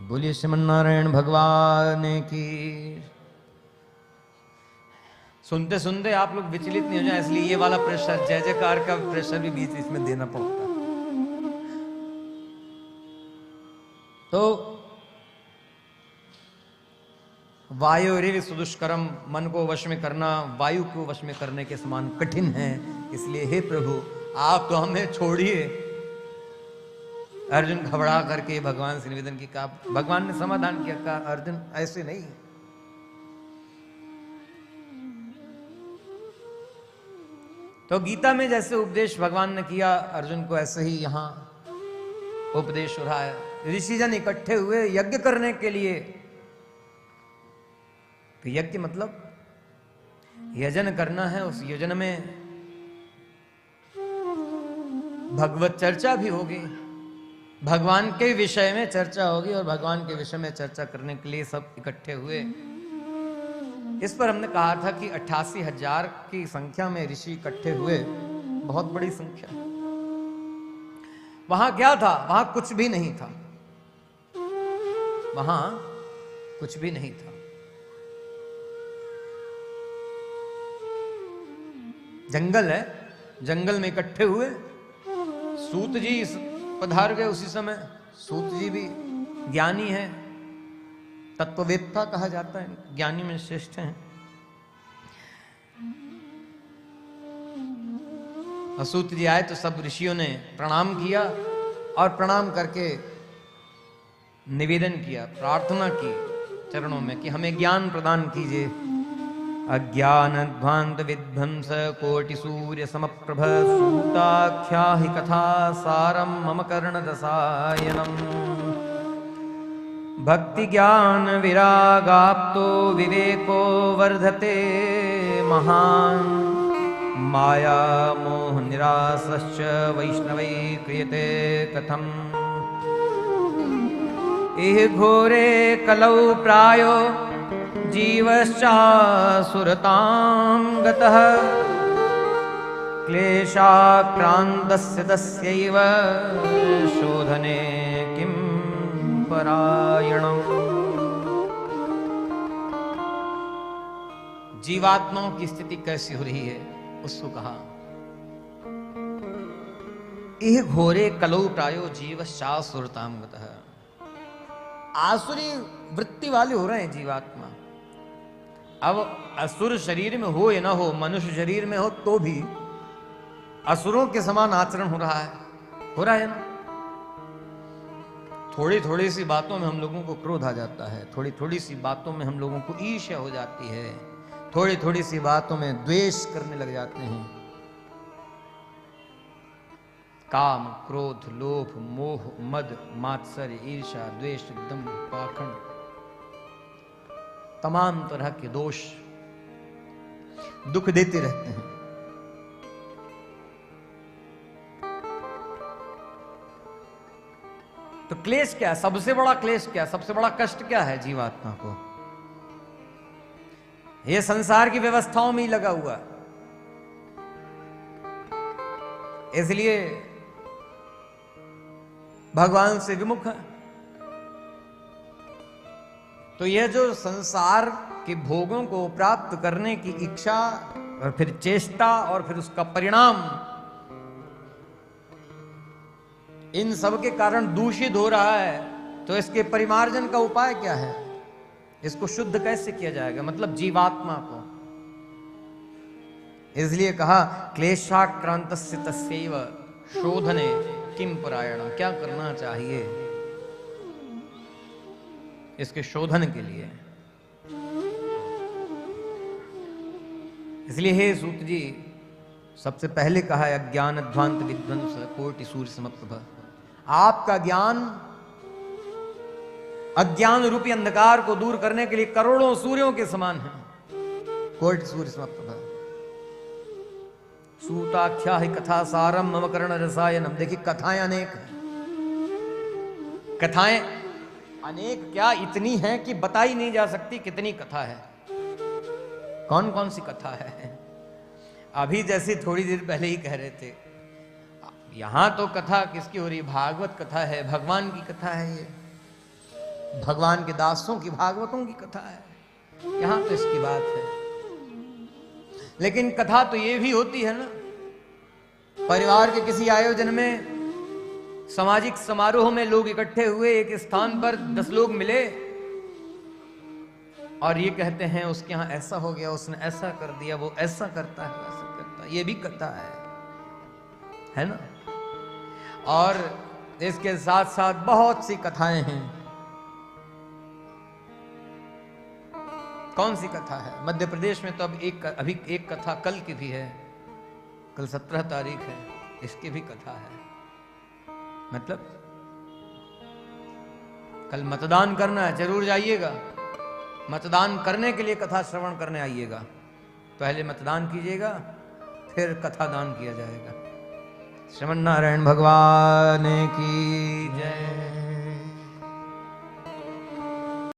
बोलिए श्रीमन नारायण भगवान की। सुनते सुनते आप लोग विचलित नहीं हो जाए, इसलिए ये वाला प्रेशर, जय जयकार का प्रेशर भी बीच बीच में देना पड़ता है। तो वायु रेव सुदुष्करम, मन को वश में करना वायु को वश में करने के समान कठिन है। इसलिए हे प्रभु आप तो हमें छोड़िए। अर्जुन घबरा करके भगवान से निवेदन की कहा। भगवान ने समाधान किया, कहा अर्जुन ऐसे नहीं, तो गीता में जैसे उपदेश भगवान ने किया अर्जुन को, ऐसे ही यहां उपदेश हो रहा है। ऋषिजन इकट्ठे हुए यज्ञ करने के लिए। तो यज्ञ मतलब यजन करना है। उस यजन में भगवत चर्चा भी होगी, भगवान के विषय में चर्चा होगी, और भगवान के विषय में चर्चा करने के लिए सब इकट्ठे हुए। इस पर हमने कहा था कि 88,000 की संख्या में ऋषि इकट्ठे हुए, बहुत बड़ी संख्या। वहां क्या था? वहां कुछ भी नहीं था, वहां कुछ भी नहीं था। जंगल है, जंगल में इकट्ठे हुए। सूत जी पधार गए उसी समय। सूत जी भी ज्ञानी है, तत्ववेत्ता कहा जाता है, ज्ञानी में श्रेष्ठ हैं। सूत जी आए तो सब ऋषियों ने प्रणाम किया, और प्रणाम करके निवेदन किया, प्रार्थना की चरणों में कि हमें ज्ञान प्रदान कीजिए। अज्ञान ध्वांत विध्वंस कोटि सूर्य समप्रभ सूताख्या हि कथा सारम मम कर्ण रसायनम। भक्ति ज्ञान विरागाप्तो विवेको वर्धते महान। माया मोह निरासश्च वैष्णवै क्रियते कथम। इह घोरे कलौ प्रायो जीवश्चासुरतां गतः। क्लेशाक्रान्तस्य तस्यैव शोधने किं परायणम्। जीवात्माओं की स्थिति कैसी हो रही है उसको कहा। इह घोरे कलौ प्रायो जीवश्चासुरतां गतः। आसुरी वृत्ति वाले हो रहे हैं जीवात्मा। अब असुर शरीर में हो या ना हो, मनुष्य शरीर में हो तो भी असुरों के समान आचरण हो रहा है ना। थोड़ी थोड़ी सी बातों में हम लोगों को क्रोध आ जाता है, थोड़ी थोड़ी सी बातों में हम लोगों को ईर्ष्या हो जाती है, थोड़ी थोड़ी सी बातों में द्वेष करने लग जाते हैं। काम, क्रोध, लोभ, मोह, मद, मात्सर्य, ईर्ष्या, द्वेष, दंभ, पाखंड, तमाम तरह के दोष दुख देते रहते हैं। तो क्लेश क्या है? सबसे बड़ा क्लेश क्या है? सबसे बड़ा कष्ट क्या है जीवात्मा को? यह संसार की व्यवस्थाओं में ही लगा हुआ है। इसलिए भगवान से विमुख है। तो यह जो संसार के भोगों को प्राप्त करने की इच्छा, और फिर चेष्टा, और फिर उसका परिणाम, इन सब के कारण दूषित हो रहा है। तो इसके परिमार्जन का उपाय क्या है? इसको शुद्ध कैसे किया जाएगा? मतलब जीवात्मा को। इसलिए कहा क्लेशाक्रांतस्य तस्यैव शोधने किम परायण। क्या करना चाहिए इसके शोधन के लिए? इसलिए हे सूत जी, सबसे पहले कहा है अज्ञान ध्वांत विध्वंस कोटि सूर्य समप्रभ। आपका ज्ञान अज्ञान रूपी अंधकार को दूर करने के लिए करोड़ों सूर्यों के समान है। कोटि सूर्य समप्रभ। सूताख्या ही कथा सारम मम कर्ण रसायनम। देखिए कथाएं अनेक हैं, कथाएं अनेक क्या इतनी हैं कि बताई नहीं जा सकती कितनी कथा है। कौन कौन सी कथा है? अभी जैसे थोड़ी देर पहले ही कह रहे थे, यहां तो कथा किसकी हो रही? भागवत कथा है, भगवान की कथा है ये। भगवान के दासों की, भागवतों की कथा है, यहां तो इसकी बात है। लेकिन कथा तो ये भी होती है ना, परिवार के किसी आयोजन में, सामाजिक समारोह में लोग इकट्ठे हुए, एक स्थान पर 10 लोग मिले और ये कहते हैं उसके यहां ऐसा हो गया, उसने ऐसा कर दिया, वो ऐसा करता है, वैसा करता है। ये भी कथा है ना। और इसके साथ साथ बहुत सी कथाएं हैं। कौन सी कथा है? मध्य प्रदेश में तो अभी एक कथा कल की भी है, कल 17 तारीख है, इसकी भी कथा है। मतलब कल मतदान करना है, जरूर जाइएगा। मतदान करने के लिए कथा श्रवण करने आइएगा। पहले मतदान कीजिएगा, फिर कथा दान किया जाएगा। श्रीमन नारायण भगवान की जय।